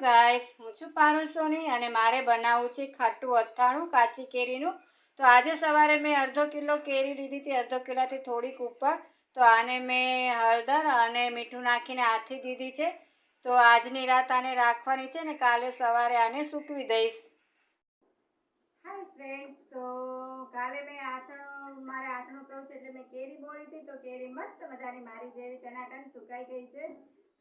Guys, હું છું પારુલ સોની અને મારે બનાવવું છે ખાટું અથાણું કાચી કેરીનું. તો આજે સવારે મેં અડધો કિલો કેરી લીધી હતી, અડધો કિલોથી થોડીક ઉપર. તો આને મેં હળદર અને મીઠું નાખીને આથી દીધી છે. તો આજની રાત આને રાખવાની છે ને કાલે સવારે આને સૂકવી દઈશ. હાય ફ્રેન્ડ્સ, તો કાલે મેં મારે આથણું કરવું છે એટલે મેં કેરી બોળી હતી. તો કેરી મસ્ત મજાની મારી જેવી ટનાટન સુકાઈ ગઈ છે.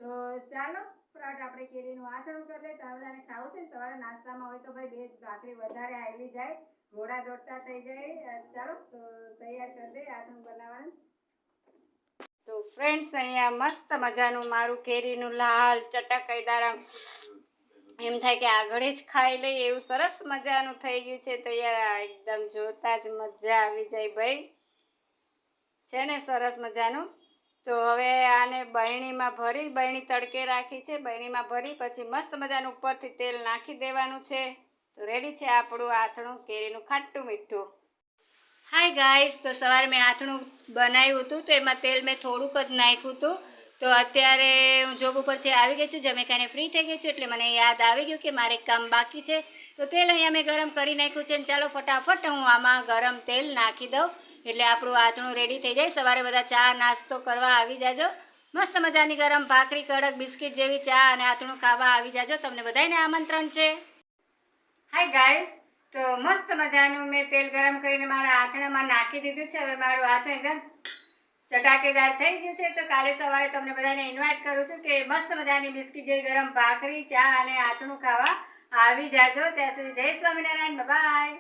તો ચાલો ફટાફટ આપણે કેરીનું આથણું કરી લઈએ. તો બધાને ખાવું છે સવારે નાસ્તામાં હોય તો ભાઈ બે ભાખરી વધારે આવેલી જાય, ઘોડા દોડતા થઈ જાય. ચાલો તો તૈયાર કરી દે આથણું બનાવવાનું. તો ફ્રેન્ડ્સ, અહીંયા મસ્ત મજાનું મારું કેરીનું લાલ ચટકદાર એમ થાય કે આગળ જ ખાઈ લઈએ એવું સરસ મજાનું થઈ ગયું છે તૈયાર. એકદમ જોતા જ મજા આવી જાય ભાઈ, છે ને સરસ મજાનું. તો હવે આને બરણીમાં ભરી, બરણી તડકે રાખી છે, બરણીમાં ભરી પછી મસ્ત મજાનું ઉપરથી તેલ નાખી દેવાનું છે. તો રેડી છે આપણું આથણું કેરીનું ખાટું મીઠું. હાય ગાઈસ, તો સવારે મેં આથણું બનાવ્યું હતું તો એમાં તેલ મેં થોડુંક જ નાખ્યું હતું. તો અત્યારે હું જોબ ઉપરથી આવી ગઈ છું, જમી ખાઈને ફ્રી થઈ ગઈ છું એટલે મને યાદ આવી ગયું કે મારે કામ બાકી છે. તો તેલ અહીંયા મેં ગરમ કરી નાખ્યું છે. ચાલો ફટાફટ હું આમાં ગરમ તેલ નાખી દઉં એટલે આપણું આથણું રેડી થઈ જાય. સવારે બધા ચા નાસ્તો કરવા આવી જાજો. મસ્ત મજાની ગરમ ભાખરી, કડક બિસ્કિટ જેવી ચા અને આથણું ખાવા આવી જાજો. તમને બધાને આમંત્રણ છે. હાય ગાઈસ, તો મસ્ત મજાનું મેં તેલ ગરમ કરીને મારા આથણામાં નાખી દીધું છે. હવે મારું આથણ એકદમ ચટાકેદાર થઈ ગયું છે. તો કાલે સવારે તમને બધાને ઇન્વાઇટ કરું છું કે મસ્ત મજાની બિસ્કિટ જેવી ગરમ ભાખરી, ચા અને આથણું ખાવા આવી જાજો. ત્યાં સુધી જય સ્વામિનારાયણ, બાય.